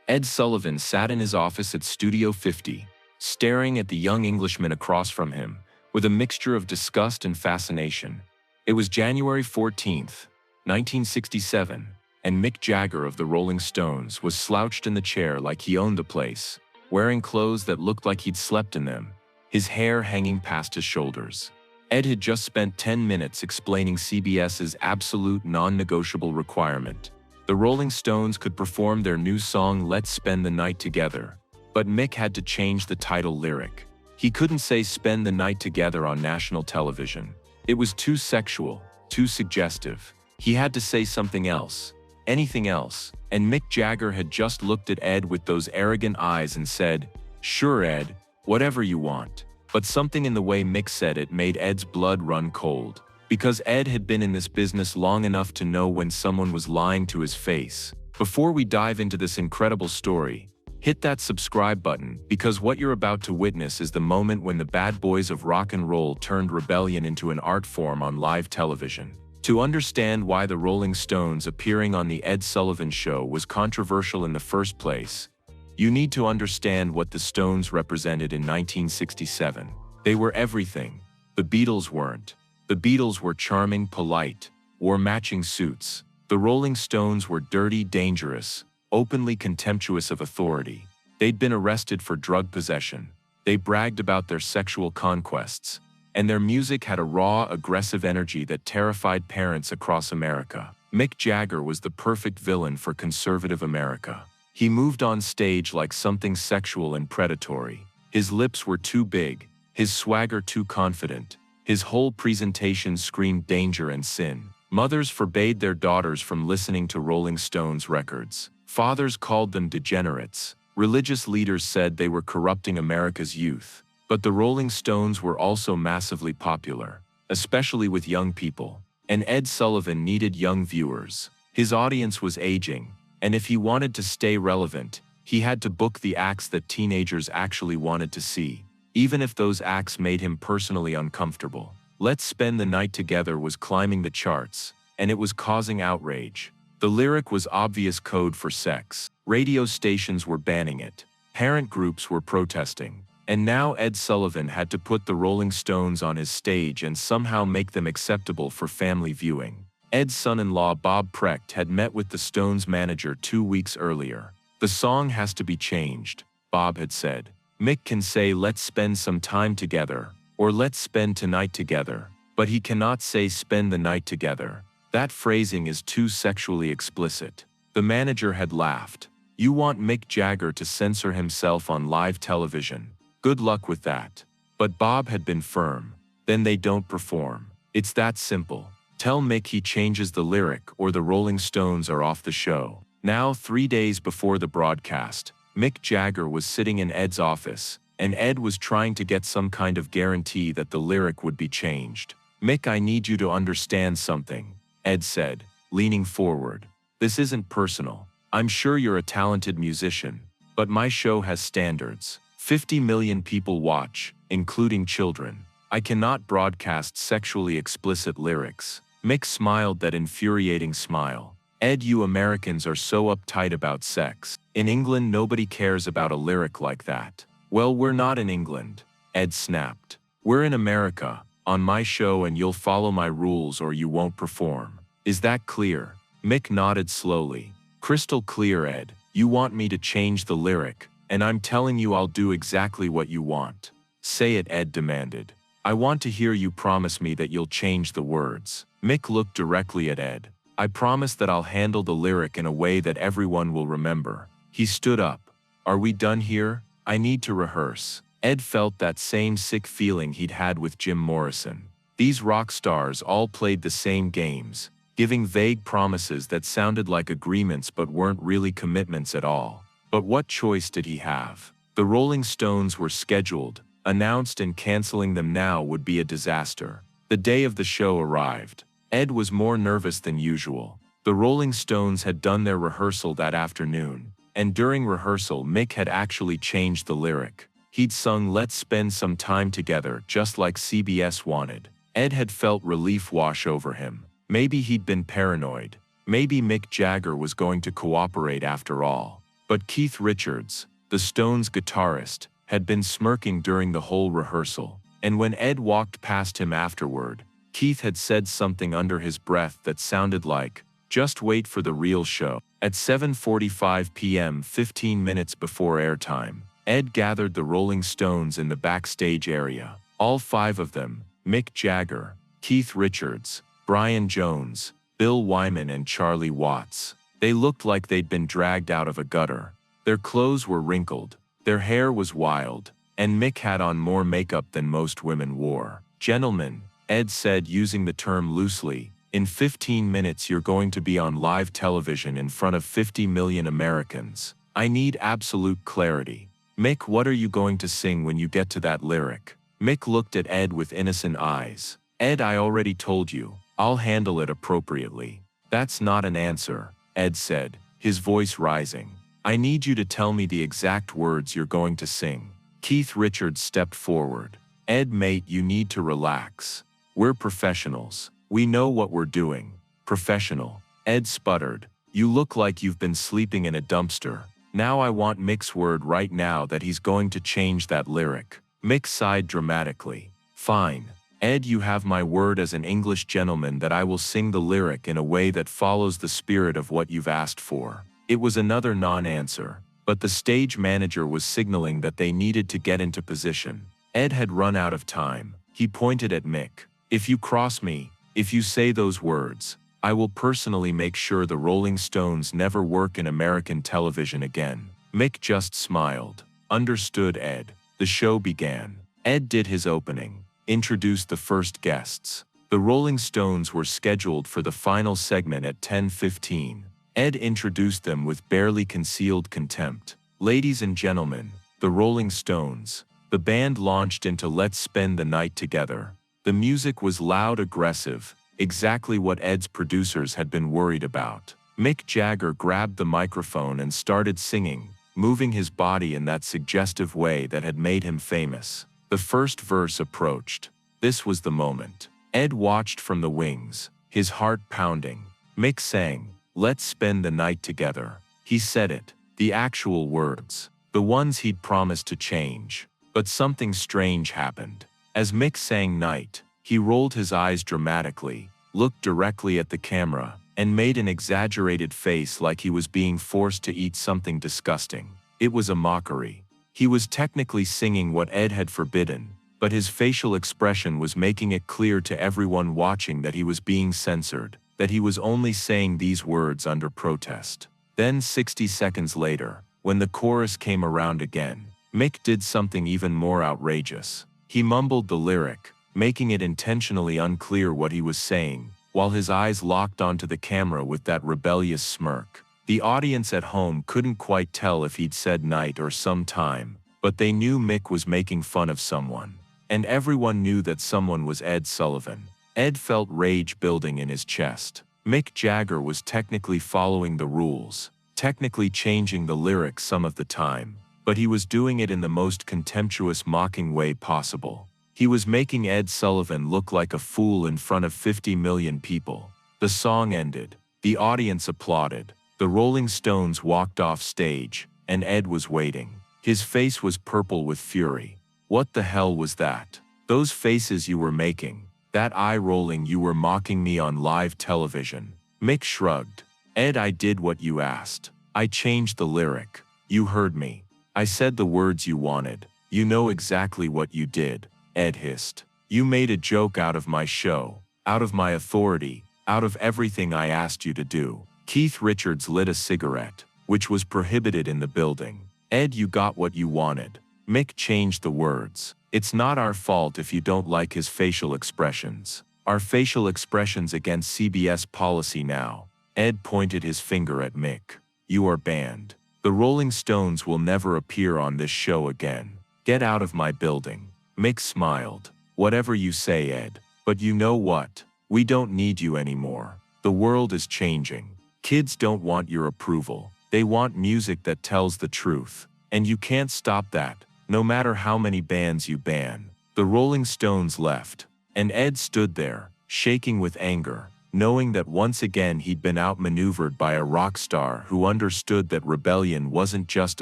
Ed Sullivan sat in his office at Studio 50, staring at the young Englishman across from him, with a mixture of disgust and fascination. It was January 14th, 1967, and Mick Jagger of the Rolling Stones was slouched in the chair like he owned the place, wearing clothes that looked like he'd slept in them, his hair hanging past his shoulders. Ed had just spent 10 minutes explaining CBS's absolute non-negotiable requirement. The Rolling Stones could perform their new song Let's Spend the Night Together, but Mick had to change the title lyric. He couldn't say "spend the night together" on national television. It was too sexual, too suggestive. He had to say something else, anything else, and Mick Jagger had just looked at Ed with those arrogant eyes and said, "Sure, Ed, whatever you want." But something in the way Mick said it made Ed's blood run cold. Because Ed had been in this business long enough to know when someone was lying to his face. Before we dive into this incredible story, hit that subscribe button, because what you're about to witness is the moment when the bad boys of rock and roll turned rebellion into an art form on live television. To understand why the Rolling Stones appearing on the Ed Sullivan Show was controversial in the first place, you need to understand what the Stones represented in 1967. They were everything. The Beatles weren't. The Beatles were charming, polite, wore matching suits. The Rolling Stones were dirty, dangerous, openly contemptuous of authority. They'd been arrested for drug possession. They bragged about their sexual conquests. And their music had a raw, aggressive energy that terrified parents across America. Mick Jagger was the perfect villain for conservative America. He moved on stage like something sexual and predatory. His lips were too big, his swagger too confident. His whole presentation screamed danger and sin. Mothers forbade their daughters from listening to Rolling Stones records. Fathers called them degenerates. Religious leaders said they were corrupting America's youth. But the Rolling Stones were also massively popular, especially with young people. And Ed Sullivan needed young viewers. His audience was aging, and if he wanted to stay relevant, he had to book the acts that teenagers actually wanted to see, even if those acts made him personally uncomfortable. Let's Spend the Night Together was climbing the charts, and it was causing outrage. The lyric was obvious code for sex. Radio stations were banning it. Parent groups were protesting. And now Ed Sullivan had to put the Rolling Stones on his stage and somehow make them acceptable for family viewing. Ed's son-in-law Bob Precht had met with the Stones' manager 2 weeks earlier. "The song has to be changed," Bob had said. "Mick can say let's spend some time together, or let's spend tonight together, but he cannot say spend the night together. That phrasing is too sexually explicit." The manager had laughed. "You want Mick Jagger to censor himself on live television? Good luck with that." But Bob had been firm. "Then they don't perform. It's that simple. Tell Mick he changes the lyric or the Rolling Stones are off the show." Now, 3 days before the broadcast, Mick Jagger was sitting in Ed's office, and Ed was trying to get some kind of guarantee that the lyric would be changed. "Mick, I need you to understand something," Ed said, leaning forward. "This isn't personal. I'm sure you're a talented musician, but my show has standards. 50 million people watch, including children. I cannot broadcast sexually explicit lyrics." Mick smiled that infuriating smile. "Ed, you Americans are so uptight about sex. In England, nobody cares about a lyric like that." "Well, we're not in England," Ed snapped. "We're in America, on my show, and you'll follow my rules or you won't perform. Is that clear?" Mick nodded slowly. "Crystal clear, Ed. You want me to change the lyric, and I'm telling you I'll do exactly what you want." "Say it," Ed demanded. "I want to hear you promise me that you'll change the words." Mick looked directly at Ed. "I promise that I'll handle the lyric in a way that everyone will remember." He stood up. "Are we done here? I need to rehearse." Ed felt that same sick feeling he'd had with Jim Morrison. These rock stars all played the same games, giving vague promises that sounded like agreements but weren't really commitments at all. But what choice did he have? The Rolling Stones were scheduled, announced, and canceling them now would be a disaster. The day of the show arrived. Ed was more nervous than usual. The Rolling Stones had done their rehearsal that afternoon, and during rehearsal Mick had actually changed the lyric. He'd sung "Let's Spend Some Time Together" just like CBS wanted. Ed had felt relief wash over him. Maybe he'd been paranoid. Maybe Mick Jagger was going to cooperate after all. But Keith Richards, the Stones' guitarist, had been smirking during the whole rehearsal, and when Ed walked past him afterward, Keith had said something under his breath that sounded like, "Just wait for the real show." At 7:45 p.m., 15 minutes before airtime, Ed gathered the Rolling Stones in the backstage area. All five of them, Mick Jagger, Keith Richards, Brian Jones, Bill Wyman and Charlie Watts. They looked like they'd been dragged out of a gutter. Their clothes were wrinkled, their hair was wild, and Mick had on more makeup than most women wore. "Gentlemen," Ed said using the term loosely, "in 15 minutes you're going to be on live television in front of 50 million Americans. I need absolute clarity. Mick, what are you going to sing when you get to that lyric?" Mick looked at Ed with innocent eyes. "Ed, I already told you. I'll handle it appropriately." "That's not an answer," Ed said, his voice rising. "I need you to tell me the exact words you're going to sing." Keith Richards stepped forward. "Ed, mate, you need to relax. We're professionals. We know what we're doing." "Professional?" Ed sputtered. "You look like you've been sleeping in a dumpster. Now I want Mick's word right now that he's going to change that lyric." Mick sighed dramatically. "Fine. Ed, you have my word as an English gentleman that I will sing the lyric in a way that follows the spirit of what you've asked for." It was another non-answer, but the stage manager was signaling that they needed to get into position. Ed had run out of time. He pointed at Mick. "If you cross me, if you say those words, I will personally make sure the Rolling Stones never work in American television again." Mick just smiled. "Understood, Ed." The show began. Ed did his opening, introduced the first guests. The Rolling Stones were scheduled for the final segment at 10:15. Ed introduced them with barely concealed contempt. "Ladies and gentlemen, the Rolling Stones." The band launched into "Let's Spend the Night Together." The music was loud, aggressive, exactly what Ed's producers had been worried about. Mick Jagger grabbed the microphone and started singing, moving his body in that suggestive way that had made him famous. The first verse approached. This was the moment. Ed watched from the wings, his heart pounding. Mick sang, "Let's spend the night together." He said it, the actual words, the ones he'd promised to change. But something strange happened. As Mick sang "Night," he rolled his eyes dramatically, looked directly at the camera, and made an exaggerated face like he was being forced to eat something disgusting. It was a mockery. He was technically singing what Ed had forbidden, but his facial expression was making it clear to everyone watching that he was being censored, that he was only saying these words under protest. Then 60 seconds later, when the chorus came around again, Mick did something even more outrageous. He mumbled the lyric, making it intentionally unclear what he was saying, while his eyes locked onto the camera with that rebellious smirk. The audience at home couldn't quite tell if he'd said night or some time, but they knew Mick was making fun of someone. And everyone knew that someone was Ed Sullivan. Ed felt rage building in his chest. Mick Jagger was technically following the rules, technically changing the lyrics some of the time, but he was doing it in the most contemptuous, mocking way possible. He was making Ed Sullivan look like a fool in front of 50 million people. The song ended. The audience applauded. The Rolling Stones walked off stage, and Ed was waiting. His face was purple with fury. What the hell was that? Those faces you were making, that eye rolling, you were mocking me on live television. Mick shrugged. Ed, I did what you asked. I changed the lyric. You heard me. I said the words you wanted. You know exactly what you did. Ed hissed. You made a joke out of my show, out of my authority, out of everything I asked you to do. Keith Richards lit a cigarette, which was prohibited in the building. Ed, you got what you wanted. Mick changed the words. It's not our fault if you don't like his facial expressions. Our facial expressions against CBS policy now. Ed pointed his finger at Mick. You are banned. The Rolling Stones will never appear on this show again. Get out of my building. Mick smiled. Whatever you say, Ed. But you know what? We don't need you anymore. The world is changing. Kids don't want your approval. They want music that tells the truth. And you can't stop that, no matter how many bands you ban. The Rolling Stones left, and Ed stood there, shaking with anger. knowing that once again he'd been outmaneuvered by a rock star who understood that rebellion wasn't just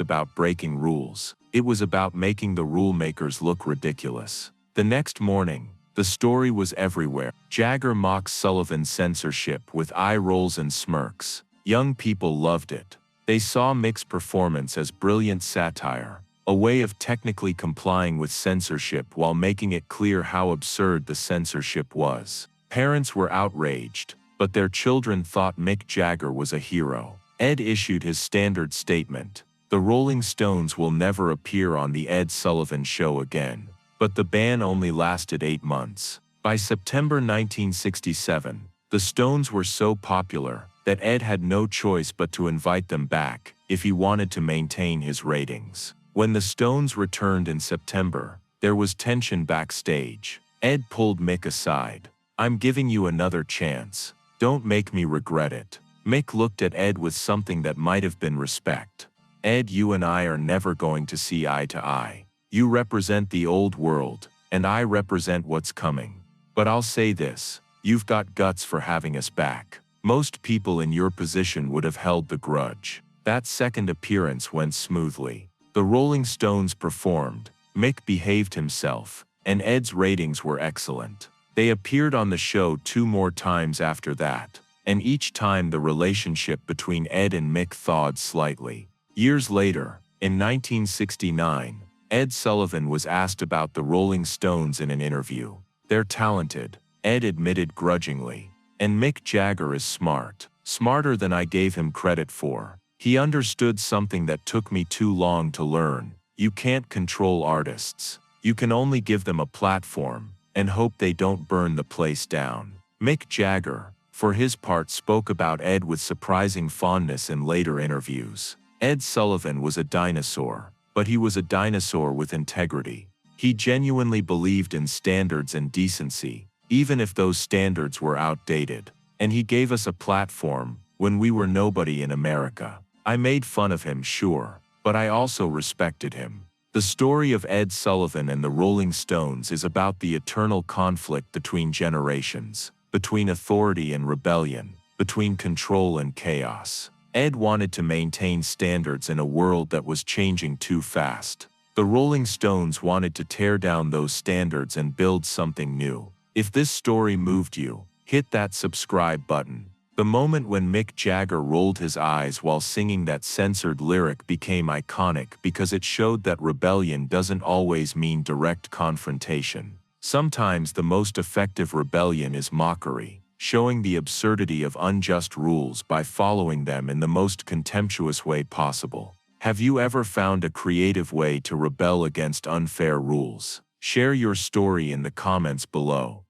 about breaking rules, it was about making the rule makers look ridiculous. The next morning, the story was everywhere. Jagger mocks Sullivan's censorship with eye rolls and smirks. Young people loved it. They saw Mick's performance as brilliant satire, a way of technically complying with censorship while making it clear how absurd the censorship was. Parents were outraged, but their children thought Mick Jagger was a hero. Ed issued his standard statement: "The Rolling Stones will never appear on the Ed Sullivan Show again." But the ban only lasted 8 months. By September 1967, the Stones were so popular that Ed had no choice but to invite them back if he wanted to maintain his ratings. When the Stones returned in September, there was tension backstage. Ed pulled Mick aside. "I'm giving you another chance. Don't make me regret it." Mick looked at Ed with something that might have been respect. "Ed, you and I are never going to see eye to eye. You represent the old world, and I represent what's coming. But I'll say this, you've got guts for having us back. Most people in your position would have held the grudge." That second appearance went smoothly. The Rolling Stones performed, Mick behaved himself, and Ed's ratings were excellent. They appeared on the show 2 more times after that, and each time the relationship between Ed and Mick thawed slightly. Years later, in 1969, Ed Sullivan was asked about the Rolling Stones in an interview. "They're talented," Ed admitted grudgingly. "And Mick Jagger is smart. Smarter than I gave him credit for. He understood something that took me too long to learn. You can't control artists. You can only give them a platform and hope they don't burn the place down." Mick Jagger, for his part, spoke about Ed with surprising fondness in later interviews. Ed Sullivan was a dinosaur, but he was a dinosaur with integrity. He genuinely believed in standards and decency, even if those standards were outdated. And he gave us a platform when we were nobody in America. I made fun of him, sure, but I also respected him. The story of Ed Sullivan and the Rolling Stones is about the eternal conflict between generations, between authority and rebellion, between control and chaos. Ed wanted to maintain standards in a world that was changing too fast. The Rolling Stones wanted to tear down those standards and build something new. If this story moved you, hit that subscribe button. The moment when Mick Jagger rolled his eyes while singing that censored lyric became iconic because it showed that rebellion doesn't always mean direct confrontation. Sometimes the most effective rebellion is mockery, showing the absurdity of unjust rules by following them in the most contemptuous way possible. Have you ever found a creative way to rebel against unfair rules? Share your story in the comments below.